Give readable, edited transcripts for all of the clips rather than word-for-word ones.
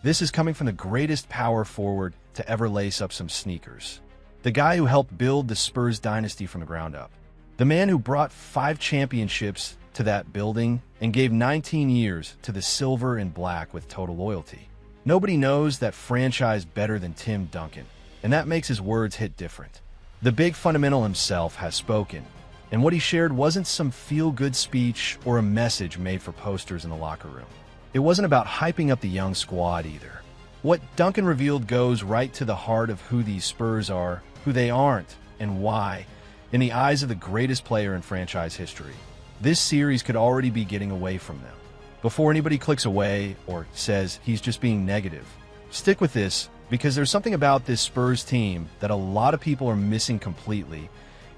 This is coming from the greatest power forward to ever lace up some sneakers. The guy who helped build the Spurs dynasty from the ground up. The man who brought 5 championships to that building and gave 19 years to the silver and black with total loyalty. Nobody knows that franchise better than Tim Duncan, and that makes his words hit different. The big fundamental himself has spoken, and what he shared wasn't some feel-good speech or a message made for posters in the locker room. It wasn't about hyping up the young squad either. What Duncan revealed goes right to the heart of who these Spurs are, who they aren't, and why, in the eyes of the greatest player in franchise history. This series could already be getting away from them. Before anybody clicks away or says he's just being negative, stick with this, because there's something about this Spurs team that a lot of people are missing completely,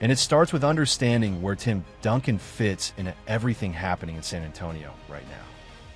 and it starts with understanding where Tim Duncan fits into everything happening in San Antonio right now.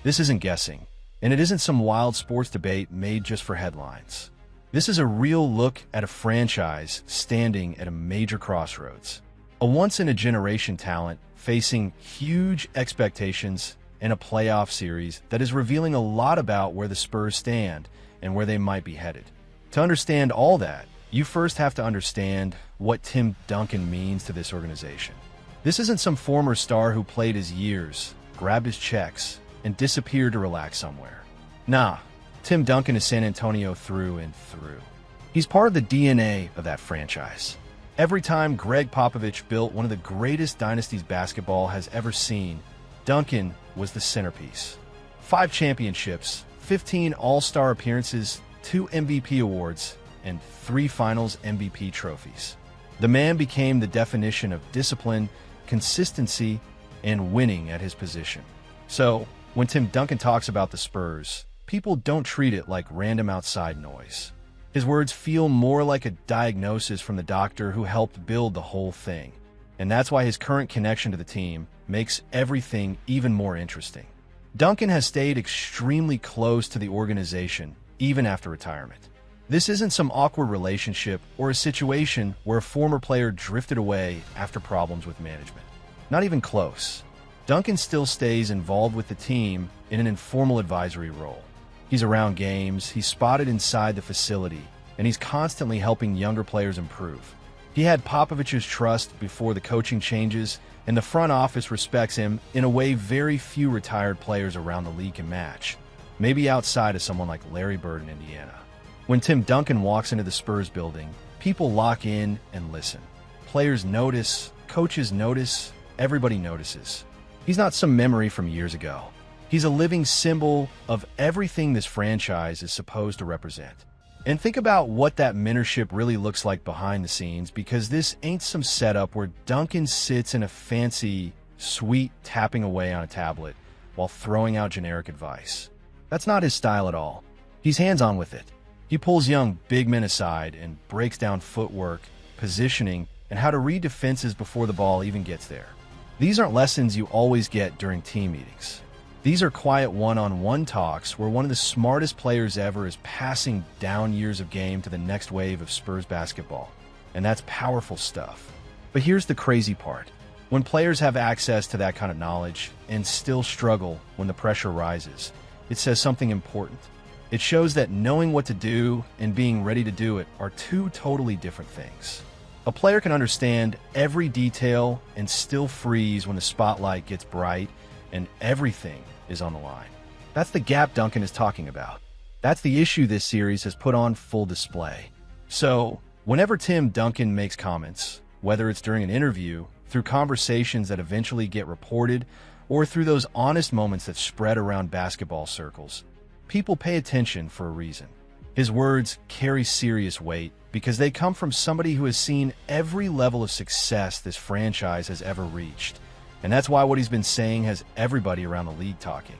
This isn't guessing, and it isn't some wild sports debate made just for headlines. This is a real look at a franchise standing at a major crossroads. A once-in-a-generation talent facing huge expectations in a playoff series that is revealing a lot about where the Spurs stand and where they might be headed. To understand all that, you first have to understand what Tim Duncan means to this organization. This isn't some former star who played his years, grabbed his checks, and disappeared to relax somewhere. Nah, Tim Duncan is San Antonio through and through. He's part of the DNA of that franchise. Every time Greg Popovich built one of the greatest dynasties basketball has ever seen, Duncan was the centerpiece. 5 championships, 15 All-Star appearances, 2 MVP awards, and 3 Finals MVP trophies. The man became the definition of discipline, consistency, and winning at his position. So, when Tim Duncan talks about the Spurs, people don't treat it like random outside noise. His words feel more like a diagnosis from the doctor who helped build the whole thing. And that's why his current connection to the team makes everything even more interesting. Duncan has stayed extremely close to the organization, even after retirement. This isn't some awkward relationship or a situation where a former player drifted away after problems with management. Not even close. Duncan still stays involved with the team in an informal advisory role. He's around games, he's spotted inside the facility, and he's constantly helping younger players improve. He had Popovich's trust before the coaching changes, and the front office respects him in a way very few retired players around the league can match, maybe outside of someone like Larry Bird in Indiana. When Tim Duncan walks into the Spurs building, people lock in and listen. Players notice, coaches notice, everybody notices. He's not some memory from years ago. He's a living symbol of everything this franchise is supposed to represent. And think about what that mentorship really looks like behind the scenes, because this ain't some setup where Duncan sits in a fancy suite tapping away on a tablet while throwing out generic advice. That's not his style at all. He's hands-on with it. He pulls young big men aside and breaks down footwork, positioning, and how to read defenses before the ball even gets there. These aren't lessons you always get during team meetings. These are quiet one-on-one talks where one of the smartest players ever is passing down years of game to the next wave of Spurs basketball. And that's powerful stuff. But here's the crazy part. When players have access to that kind of knowledge and still struggle when the pressure rises, it says something important. It shows that knowing what to do and being ready to do it are 2 totally different things. A player can understand every detail and still freeze when the spotlight gets bright and everything is on the line. That's the gap Duncan is talking about. That's the issue this series has put on full display. So, whenever Tim Duncan makes comments, whether it's during an interview, through conversations that eventually get reported, or through those honest moments that spread around basketball circles, people pay attention for a reason. His words carry serious weight because they come from somebody who has seen every level of success this franchise has ever reached. And that's why what he's been saying has everybody around the league talking.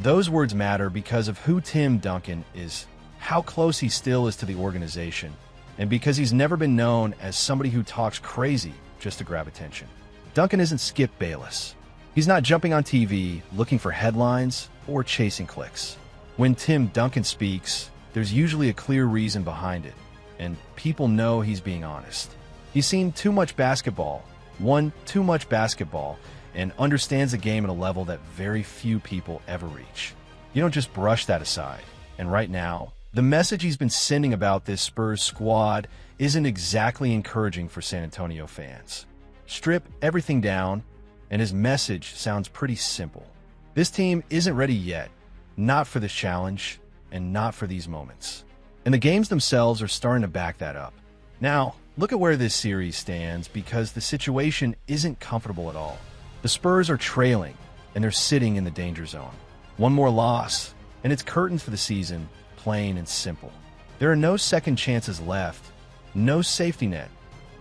Those words matter because of who Tim Duncan is, how close he still is to the organization, and because he's never been known as somebody who talks crazy just to grab attention. Duncan isn't Skip Bayless. He's not jumping on TV looking for headlines or chasing clicks. When Tim Duncan speaks, there's usually a clear reason behind it, and people know he's being honest. He's seen too much basketball, won too much basketball, and understands the game at a level that very few people ever reach. You don't just brush that aside. And right now, the message he's been sending about this Spurs squad isn't exactly encouraging for San Antonio fans. Strip everything down, and his message sounds pretty simple. This team isn't ready yet, not for this challenge, and not for these moments. And the games themselves are starting to back that up. Now, look at where this series stands, because the situation isn't comfortable at all. The Spurs are trailing, and they're sitting in the danger zone. One more loss, and it's curtains for the season, plain and simple. There are no second chances left, no safety net,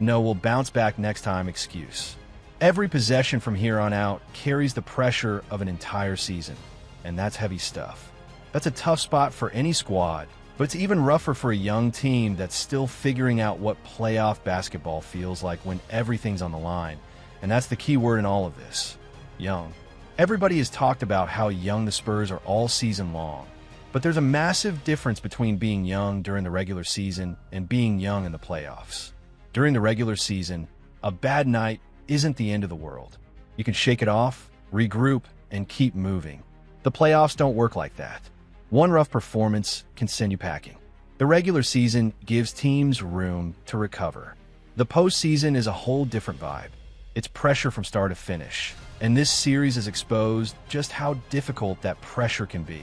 no we'll bounce back next time excuse. Every possession from here on out carries the pressure of an entire season, and that's heavy stuff. That's a tough spot for any squad, but it's even rougher for a young team that's still figuring out what playoff basketball feels like when everything's on the line, and that's the key word in all of this: young. Everybody has talked about how young the Spurs are all season long, but there's a massive difference between being young during the regular season and being young in the playoffs. During the regular season, a bad night isn't the end of the world. You can shake it off, regroup, and keep moving. The playoffs don't work like that. One rough performance can send you packing. The regular season gives teams room to recover. The postseason is a whole different vibe. It's pressure from start to finish, and this series has exposed just how difficult that pressure can be.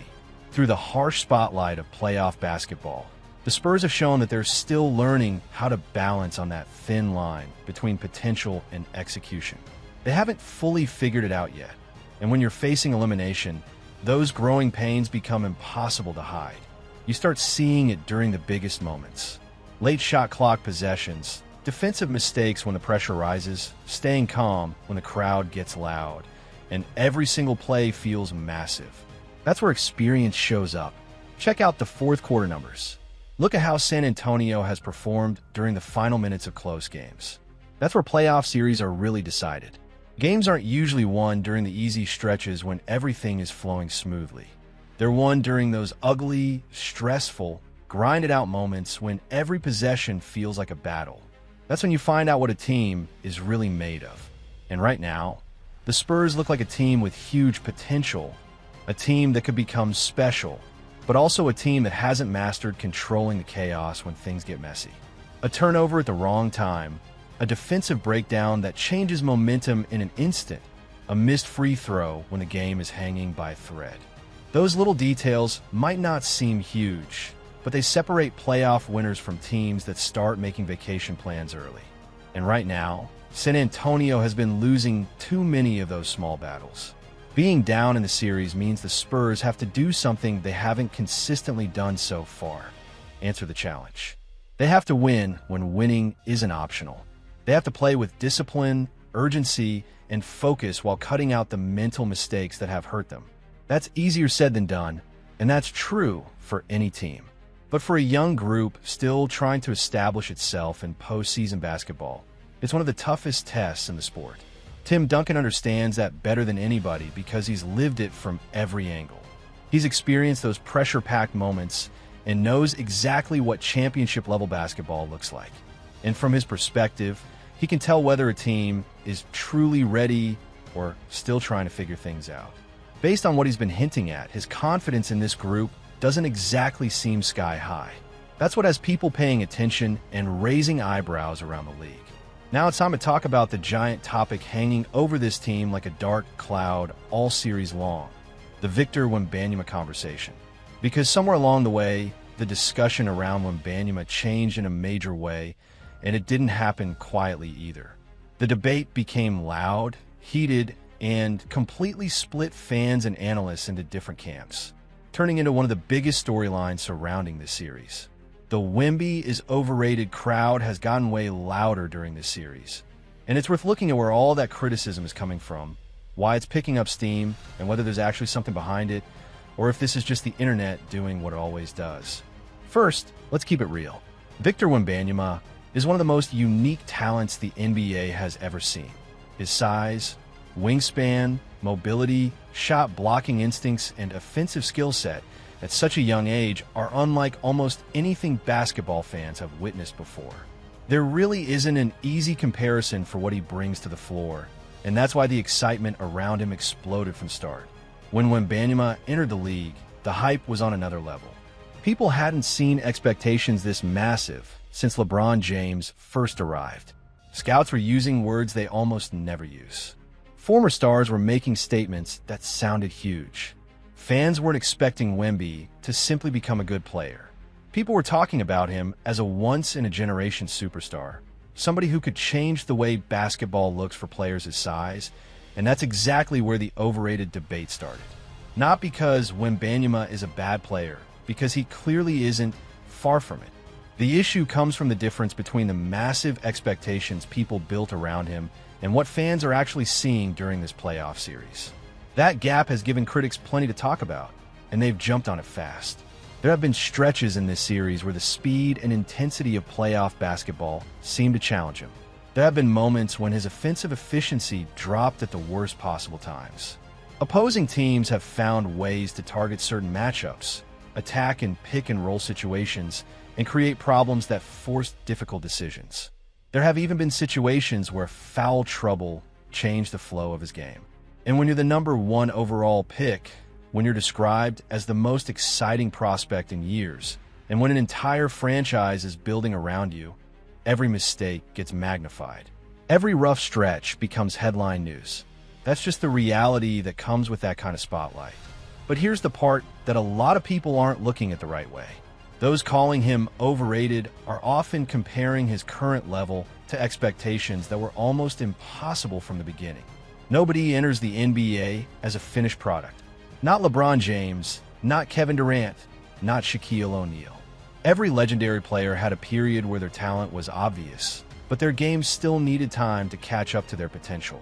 Through the harsh spotlight of playoff basketball, the Spurs have shown that they're still learning how to balance on that thin line between potential and execution. They haven't fully figured it out yet, and when you're facing elimination, those growing pains become impossible to hide. You start seeing it during the biggest moments. Late shot clock possessions, defensive mistakes when the pressure rises, staying calm when the crowd gets loud, and every single play feels massive. That's where experience shows up. Check out the fourth quarter numbers. Look at how San Antonio has performed during the final minutes of close games. That's where playoff series are really decided. Games aren't usually won during the easy stretches when everything is flowing smoothly. They're won during those ugly, stressful, grinded-out moments when every possession feels like a battle. That's when you find out what a team is really made of. And right now, the Spurs look like a team with huge potential, a team that could become special, but also a team that hasn't mastered controlling the chaos when things get messy. A turnover at the wrong time, a defensive breakdown that changes momentum in an instant, a missed free throw when the game is hanging by a thread. Those little details might not seem huge, but they separate playoff winners from teams that start making vacation plans early. And right now, San Antonio has been losing too many of those small battles. Being down in the series means the Spurs have to do something they haven't consistently done so far: answer the challenge. They have to win when winning isn't optional. They have to play with discipline, urgency, and focus while cutting out the mental mistakes that have hurt them. That's easier said than done, and that's true for any team. But for a young group still trying to establish itself in postseason basketball, it's one of the toughest tests in the sport. Tim Duncan understands that better than anybody because he's lived it from every angle. He's experienced those pressure-packed moments and knows exactly what championship-level basketball looks like. And from his perspective, he can tell whether a team is truly ready or still trying to figure things out. Based on what he's been hinting at, his confidence in this group doesn't exactly seem sky high. That's what has people paying attention and raising eyebrows around the league. Now it's time to talk about the giant topic hanging over this team like a dark cloud all series long: the Victor Wembanyama conversation. Because somewhere along the way, the discussion around Wembanyama changed in a major way, and it didn't happen quietly either. The debate became loud, heated, and completely split fans and analysts into different camps, turning into one of the biggest storylines surrounding this series. The Wemby is overrated crowd has gotten way louder during this series, and it's worth looking at where all that criticism is coming from, why it's picking up steam, and whether there's actually something behind it, or if this is just the internet doing what it always does. First, let's keep it real. Victor Wembanyama is one of the most unique talents the NBA has ever seen. His size, wingspan, mobility, shot blocking instincts, and offensive skill set at such a young age are unlike almost anything basketball fans have witnessed before. There really isn't an easy comparison for what he brings to the floor, and that's why the excitement around him exploded from start. When Wembanyama entered the league, the hype was on another level. People hadn't seen expectations this massive since LeBron James first arrived. Scouts were using words they almost never use. Former stars were making statements that sounded huge. Fans weren't expecting Wemby to simply become a good player. People were talking about him as a once-in-a-generation superstar, somebody who could change the way basketball looks for players his size, and that's exactly where the overrated debate started. Not because Wembanyama is a bad player, because he clearly isn't, far from it. The issue comes from the difference between the massive expectations people built around him and what fans are actually seeing during this playoff series. That gap has given critics plenty to talk about, and they've jumped on it fast. There have been stretches in this series where the speed and intensity of playoff basketball seem to challenge him. There have been moments when his offensive efficiency dropped at the worst possible times. Opposing teams have found ways to target certain matchups, attack in pick-and-roll situations, and create problems that force difficult decisions. There have even been situations where foul trouble changed the flow of his game. And when you're the number 1 overall pick, when you're described as the most exciting prospect in years, and when an entire franchise is building around you, every mistake gets magnified. Every rough stretch becomes headline news. That's just the reality that comes with that kind of spotlight. But here's the part that a lot of people aren't looking at the right way. Those calling him overrated are often comparing his current level to expectations that were almost impossible from the beginning. Nobody enters the NBA as a finished product. Not LeBron James, not Kevin Durant, not Shaquille O'Neal. Every legendary player had a period where their talent was obvious, but their game still needed time to catch up to their potential.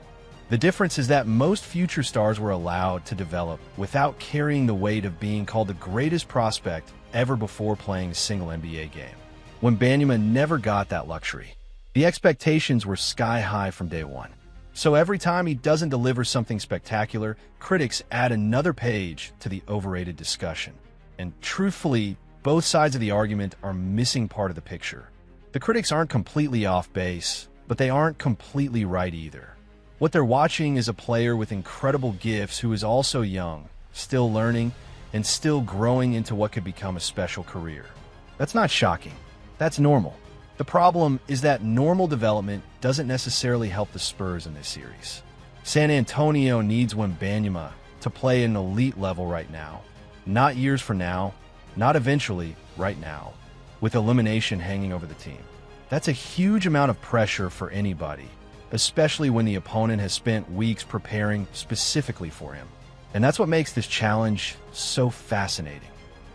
The difference is that most future stars were allowed to develop without carrying the weight of being called the greatest prospect ever before playing a single NBA game. Wembanyama never got that luxury. The expectations were sky high from day one. So every time he doesn't deliver something spectacular, critics add another page to the overrated discussion. And truthfully, both sides of the argument are missing part of the picture. The critics aren't completely off base, but they aren't completely right either. What they're watching is a player with incredible gifts who is also young, still learning, and still growing into what could become a special career. That's not shocking. That's normal. The problem is that normal development doesn't necessarily help the Spurs in this series. San Antonio needs Wembanyama to play at an elite level right now. Not years from now, not eventually, right now, with elimination hanging over the team. That's a huge amount of pressure for anybody, especially when the opponent has spent weeks preparing specifically for him. And that's what makes this challenge so fascinating.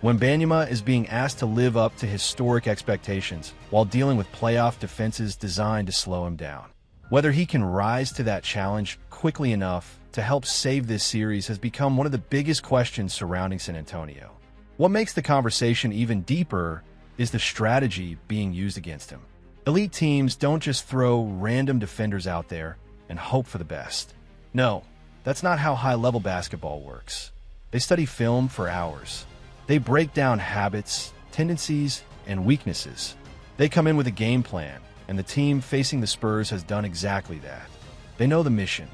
Wembanyama is being asked to live up to historic expectations while dealing with playoff defenses designed to slow him down. Whether he can rise to that challenge quickly enough to help save this series has become one of the biggest questions surrounding San Antonio. What makes the conversation even deeper is the strategy being used against him. Elite teams don't just throw random defenders out there and hope for the best. No, that's not how high-level basketball works. They study film for hours. They break down habits, tendencies, and weaknesses. They come in with a game plan, and the team facing the Spurs has done exactly that. They know the mission.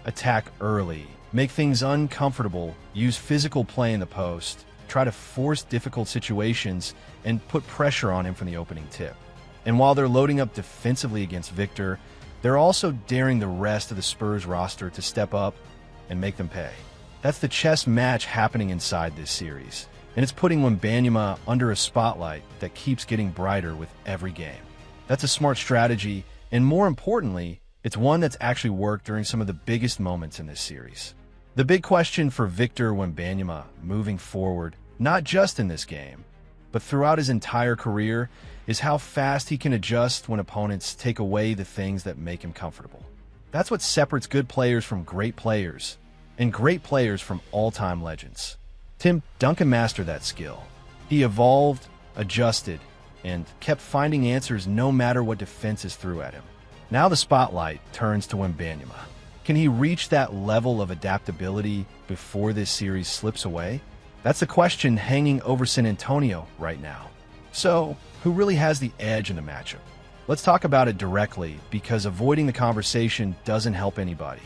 Attack early, make things uncomfortable, use physical play in the post, try to force difficult situations, and put pressure on him from the opening tip. And while they're loading up defensively against Victor, they're also daring the rest of the Spurs roster to step up and make them pay. That's the chess match happening inside this series, and it's putting Wembanyama under a spotlight that keeps getting brighter with every game. That's a smart strategy, and more importantly, it's one that's actually worked during some of the biggest moments in this series. The big question for Victor Wembanyama moving forward, not just in this game, but throughout his entire career, is how fast he can adjust when opponents take away the things that make him comfortable. That's what separates good players from great players, and great players from all-time legends. Tim Duncan mastered that skill. He evolved, adjusted, and kept finding answers no matter what defenses threw at him. Now the spotlight turns to Wembanyama. Can he reach that level of adaptability before this series slips away? That's the question hanging over San Antonio right now. So, who really has the edge in the matchup? Let's talk about it directly, because avoiding the conversation doesn't help anybody.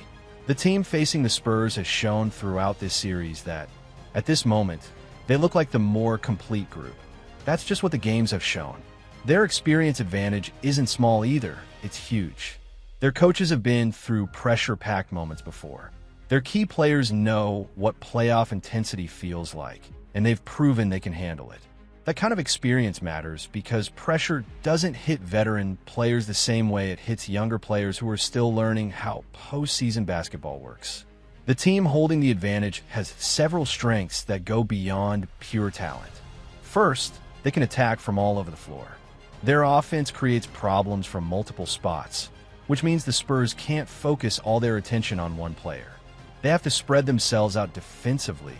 The team facing the Spurs has shown throughout this series that, at this moment, they look like the more complete group. That's just what the games have shown. Their experience advantage isn't small either, it's huge. Their coaches have been through pressure-packed moments before. Their key players know what playoff intensity feels like, and they've proven they can handle it. That kind of experience matters because pressure doesn't hit veteran players the same way it hits younger players who are still learning how postseason basketball works. The team holding the advantage has several strengths that go beyond pure talent. First, they can attack from all over the floor. Their offense creates problems from multiple spots, which means the Spurs can't focus all their attention on one player. They have to spread themselves out defensively,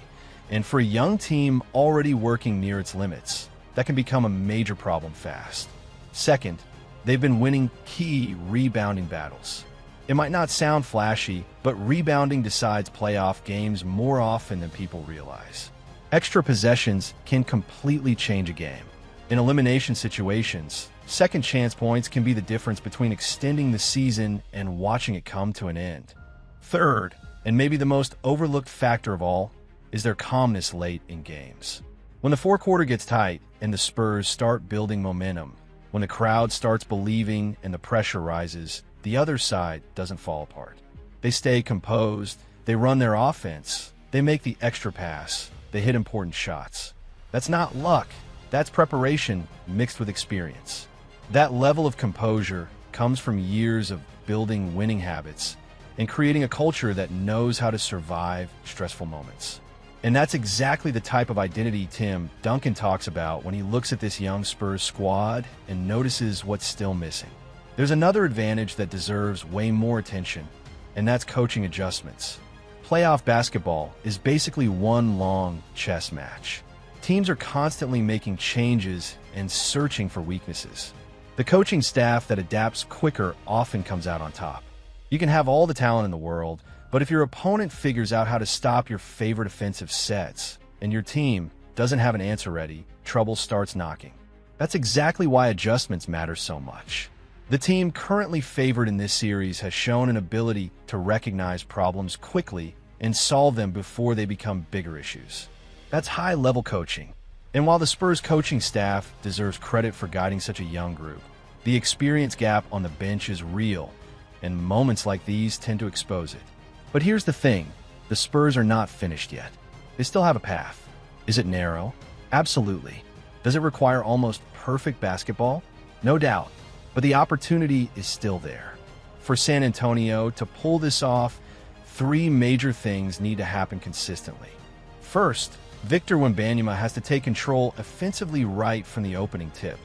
and for a young team already working near its limits, that can become a major problem fast. Second, they've been winning key rebounding battles. It might not sound flashy, but rebounding decides playoff games more often than people realize. Extra possessions can completely change a game. In elimination situations, second chance points can be the difference between extending the season and watching it come to an end. Third, and maybe the most overlooked factor of all, is their calmness late in games. When the fourth quarter gets tight and the Spurs start building momentum, when the crowd starts believing and the pressure rises, the other side doesn't fall apart. They stay composed, they run their offense, they make the extra pass, they hit important shots. That's not luck, that's preparation mixed with experience. That level of composure comes from years of building winning habits and creating a culture that knows how to survive stressful moments. And that's exactly the type of identity Tim Duncan talks about when he looks at this young Spurs squad and notices what's still missing. There's another advantage that deserves way more attention, and that's coaching adjustments. Playoff basketball is basically one long chess match. Teams are constantly making changes and searching for weaknesses. The coaching staff that adapts quicker often comes out on top. You can have all the talent in the world, but if your opponent figures out how to stop your favorite offensive sets and your team doesn't have an answer ready, trouble starts knocking. That's exactly why adjustments matter so much. The team currently favored in this series has shown an ability to recognize problems quickly and solve them before they become bigger issues. That's high-level coaching. And while the Spurs coaching staff deserves credit for guiding such a young group, the experience gap on the bench is real, and moments like these tend to expose it. But here's the thing, the Spurs are not finished yet. They still have a path. Is it narrow? Absolutely. Does it require almost perfect basketball? No doubt. But the opportunity is still there. For San Antonio to pull this off, three major things need to happen consistently. First, Victor Wembanyama has to take control offensively right from the opening tip,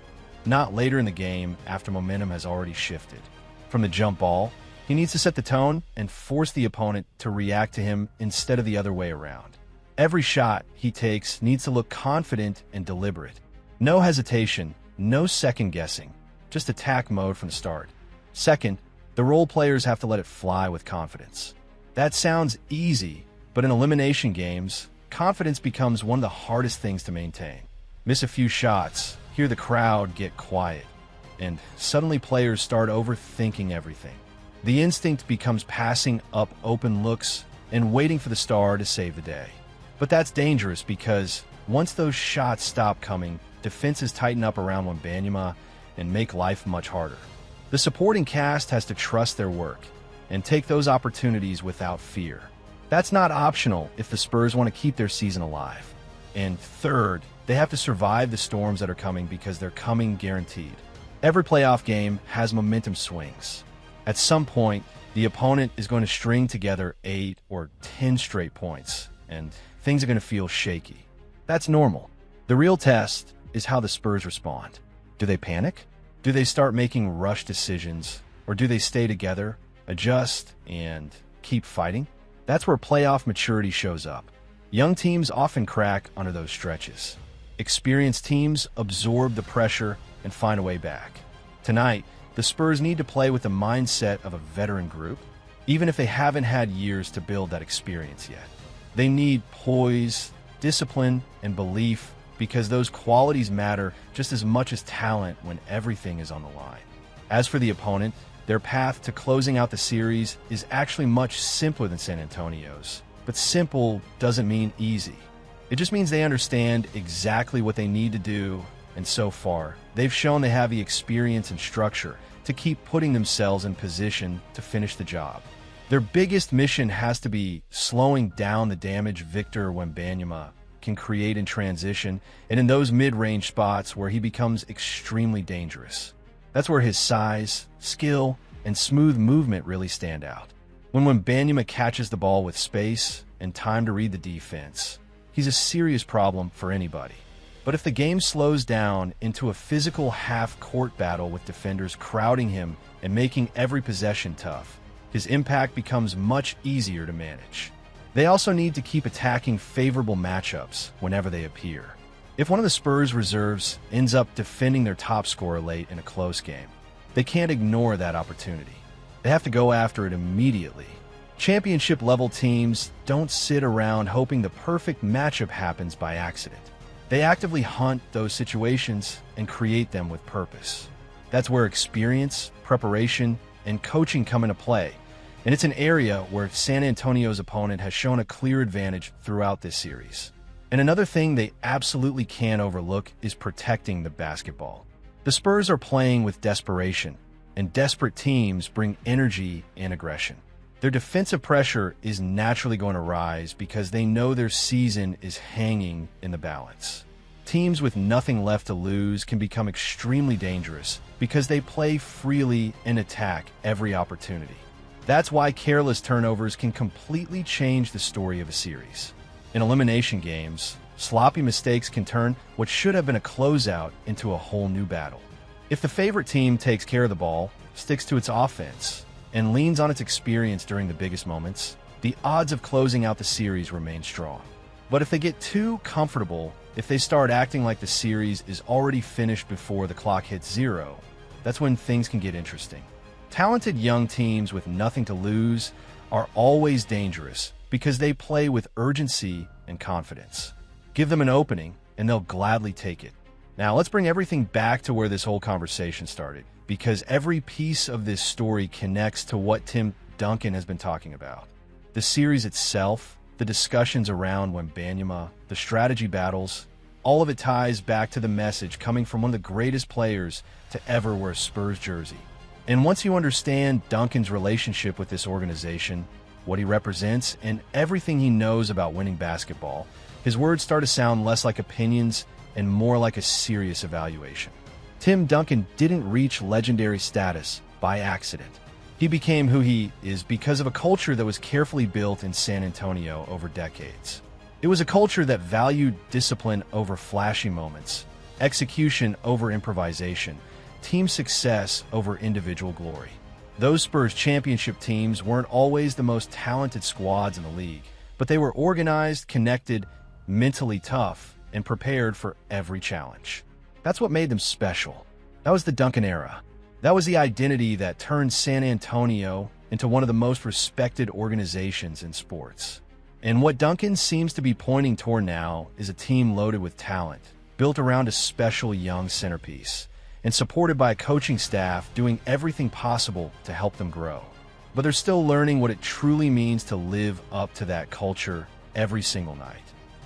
not later in the game after momentum has already shifted. From the jump ball, he needs to set the tone and force the opponent to react to him instead of the other way around. Every shot he takes needs to look confident and deliberate. No hesitation, no second guessing, just attack mode from the start. Second, the role players have to let it fly with confidence. That sounds easy, but in elimination games, confidence becomes one of the hardest things to maintain. Miss a few shots, hear the crowd get quiet, and suddenly players start overthinking everything. The instinct becomes passing up open looks and waiting for the star to save the day. But that's dangerous because once those shots stop coming, defenses tighten up around Wembanyama and make life much harder. The supporting cast has to trust their work and take those opportunities without fear. That's not optional if the Spurs want to keep their season alive. And third, they have to survive the storms that are coming because they're coming guaranteed. Every playoff game has momentum swings. At some point, the opponent is going to string together 8 or 10 straight points, and things are going to feel shaky. That's normal. The real test is how the Spurs respond. Do they panic? Do they start making rush decisions? Or do they stay together, adjust, and keep fighting? That's where playoff maturity shows up. Young teams often crack under those stretches. Experienced teams absorb the pressure and find a way back. Tonight, the Spurs need to play with the mindset of a veteran group, even if they haven't had years to build that experience yet. They need poise, discipline, and belief because those qualities matter just as much as talent when everything is on the line. As for the opponent, their path to closing out the series is actually much simpler than San Antonio's. But simple doesn't mean easy. It just means they understand exactly what they need to do and so far, they've shown they have the experience and structure to keep putting themselves in position to finish the job. Their biggest mission has to be slowing down the damage Victor Wembanyama can create in transition and in those mid-range spots where he becomes extremely dangerous. That's where his size, skill, and smooth movement really stand out. When Wembanyama catches the ball with space and time to read the defense, he's a serious problem for anybody. But if the game slows down into a physical half-court battle with defenders crowding him and making every possession tough, his impact becomes much easier to manage. They also need to keep attacking favorable matchups whenever they appear. If one of the Spurs reserves ends up defending their top scorer late in a close game, they can't ignore that opportunity. They have to go after it immediately. Championship-level teams don't sit around hoping the perfect matchup happens by accident. They actively hunt those situations and create them with purpose. That's where experience, preparation, and coaching come into play, and it's an area where San Antonio's opponent has shown a clear advantage throughout this series. And another thing they absolutely can't overlook is protecting the basketball. The Spurs are playing with desperation, and desperate teams bring energy and aggression. Their defensive pressure is naturally going to rise because they know their season is hanging in the balance. Teams with nothing left to lose can become extremely dangerous because they play freely and attack every opportunity. That's why careless turnovers can completely change the story of a series. In elimination games, sloppy mistakes can turn what should have been a closeout into a whole new battle. If the favorite team takes care of the ball, sticks to its offense, and leans on its experience during the biggest moments, the odds of closing out the series remain strong. But if they get too comfortable, if they start acting like the series is already finished before the clock hits zero, that's when things can get interesting. Talented young teams with nothing to lose are always dangerous because they play with urgency and confidence. Give them an opening, and they'll gladly take it. Now, let's bring everything back to where this whole conversation started, because every piece of this story connects to what Tim Duncan has been talking about. The series itself, the discussions around Wembanyama, the strategy battles, all of it ties back to the message coming from one of the greatest players to ever wear a Spurs jersey. And once you understand Duncan's relationship with this organization, what he represents, and everything he knows about winning basketball, his words start to sound less like opinions and more like a serious evaluation. Tim Duncan didn't reach legendary status by accident. He became who he is because of a culture that was carefully built in San Antonio over decades. It was a culture that valued discipline over flashy moments, execution over improvisation, team success over individual glory. Those Spurs championship teams weren't always the most talented squads in the league, but they were organized, connected, mentally tough, and prepared for every challenge. That's what made them special. That was the Duncan era. That was the identity that turned San Antonio into one of the most respected organizations in sports. And what Duncan seems to be pointing toward now is a team loaded with talent, built around a special young centerpiece, and supported by a coaching staff doing everything possible to help them grow. But they're still learning what it truly means to live up to that culture every single night.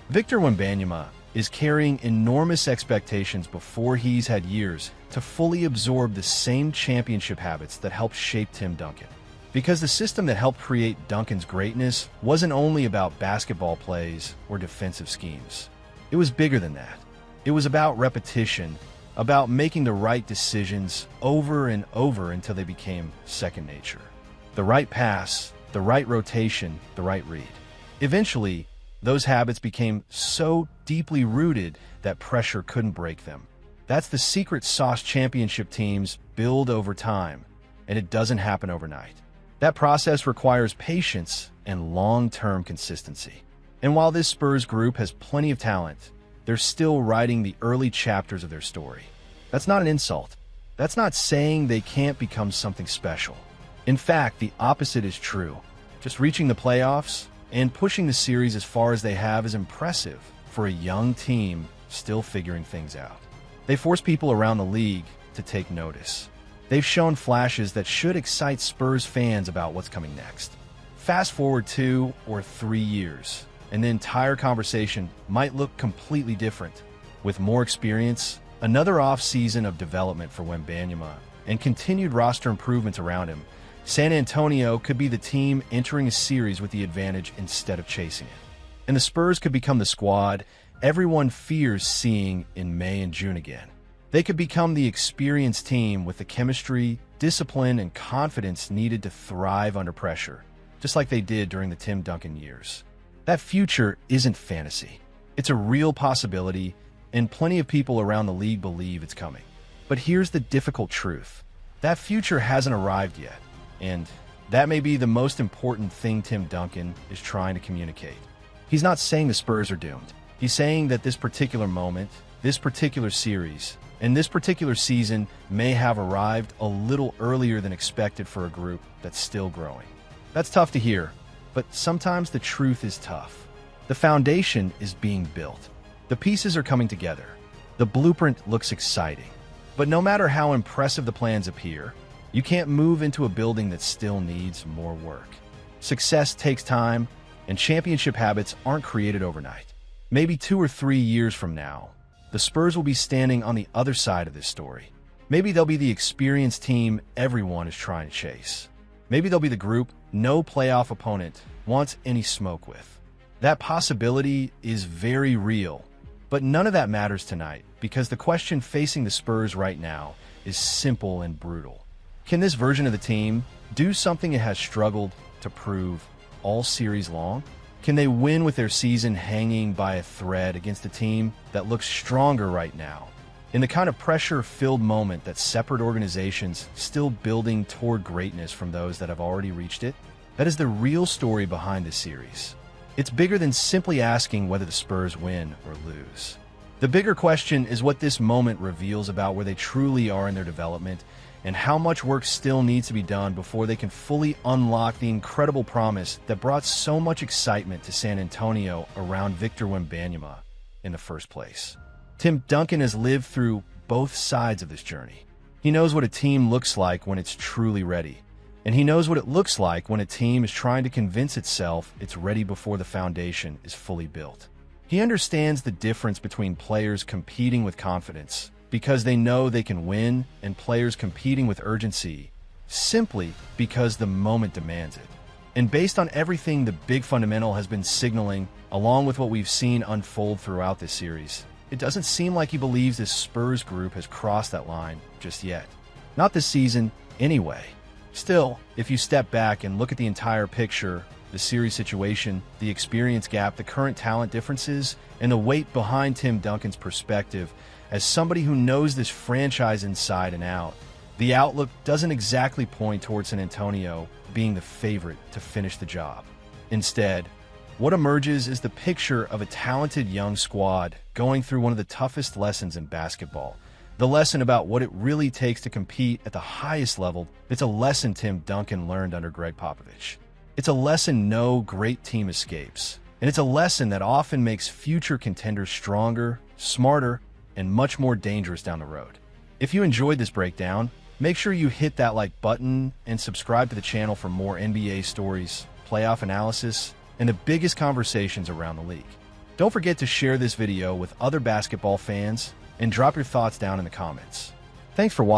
Victor Wembanyama is carrying enormous expectations before he's had years to fully absorb the same championship habits that helped shape Tim Duncan. Because the system that helped create Duncan's greatness wasn't only about basketball plays or defensive schemes. It was bigger than that. It was about repetition, about making the right decisions over and over until they became second nature. The right pass, the right rotation, the right read. Eventually, those habits became so deeply rooted that pressure couldn't break them. That's the secret sauce championship teams build over time, and it doesn't happen overnight. That process requires patience and long-term consistency. And while this Spurs group has plenty of talent, they're still writing the early chapters of their story. That's not an insult. That's not saying they can't become something special. In fact, the opposite is true. Just reaching the playoffs and pushing the series as far as they have is impressive for a young team still figuring things out. They force people around the league to take notice. They've shown flashes that should excite Spurs fans about what's coming next. Fast forward 2 or 3 years, and the entire conversation might look completely different. With more experience, another off-season of development for Wembanyama, and continued roster improvements around him, San Antonio could be the team entering a series with the advantage instead of chasing it. And the Spurs could become the squad everyone fears seeing in May and June again. They could become the experienced team with the chemistry, discipline, and confidence needed to thrive under pressure, just like they did during the Tim Duncan years. That future isn't fantasy. It's a real possibility, and plenty of people around the league believe it's coming. But here's the difficult truth. That future hasn't arrived yet, and that may be the most important thing Tim Duncan is trying to communicate. He's not saying the Spurs are doomed. He's saying that this particular moment, this particular series, and this particular season may have arrived a little earlier than expected for a group that's still growing. That's tough to hear, but sometimes the truth is tough. The foundation is being built. The pieces are coming together. The blueprint looks exciting. But no matter how impressive the plans appear, you can't move into a building that still needs more work. Success takes time, and championship habits aren't created overnight. Maybe 2 or 3 years from now, the Spurs will be standing on the other side of this story. Maybe they'll be the experienced team everyone is trying to chase. Maybe they'll be the group no playoff opponent wants any smoke with. That possibility is very real, but none of that matters tonight because the question facing the Spurs right now is simple and brutal. Can this version of the team do something it has struggled to prove all series long? Can they win with their season hanging by a thread against a team that looks stronger right now? In the kind of pressure-filled moment that separate organizations still building toward greatness from those that have already reached it? That is the real story behind this series. It's bigger than simply asking whether the Spurs win or lose. The bigger question is what this moment reveals about where they truly are in their development and how much work still needs to be done before they can fully unlock the incredible promise that brought so much excitement to San Antonio around Victor Wembanyama in the first place. Tim Duncan has lived through both sides of this journey. He knows what a team looks like when it's truly ready, and he knows what it looks like when a team is trying to convince itself it's ready before the foundation is fully built. He understands the difference between players competing with confidence because they know they can win and players competing with urgency simply because the moment demands it. And based on everything the big fundamental has been signaling, along with what we've seen unfold throughout this series, it doesn't seem like he believes this Spurs group has crossed that line just yet. Not this season, anyway. Still, if you step back and look at the entire picture, the series situation, the experience gap, the current talent differences, and the weight behind Tim Duncan's perspective, as somebody who knows this franchise inside and out, the outlook doesn't exactly point towards San Antonio being the favorite to finish the job. Instead, what emerges is the picture of a talented young squad going through one of the toughest lessons in basketball. The lesson about what it really takes to compete at the highest level. It's a lesson Tim Duncan learned under Greg Popovich. It's a lesson no great team escapes. And it's a lesson that often makes future contenders stronger, smarter, and much more dangerous down the road. If you enjoyed this breakdown, make sure you hit that like button and subscribe to the channel for more NBA stories, playoff analysis, and the biggest conversations around the league. Don't forget to share this video with other basketball fans and drop your thoughts down in the comments. Thanks for watching.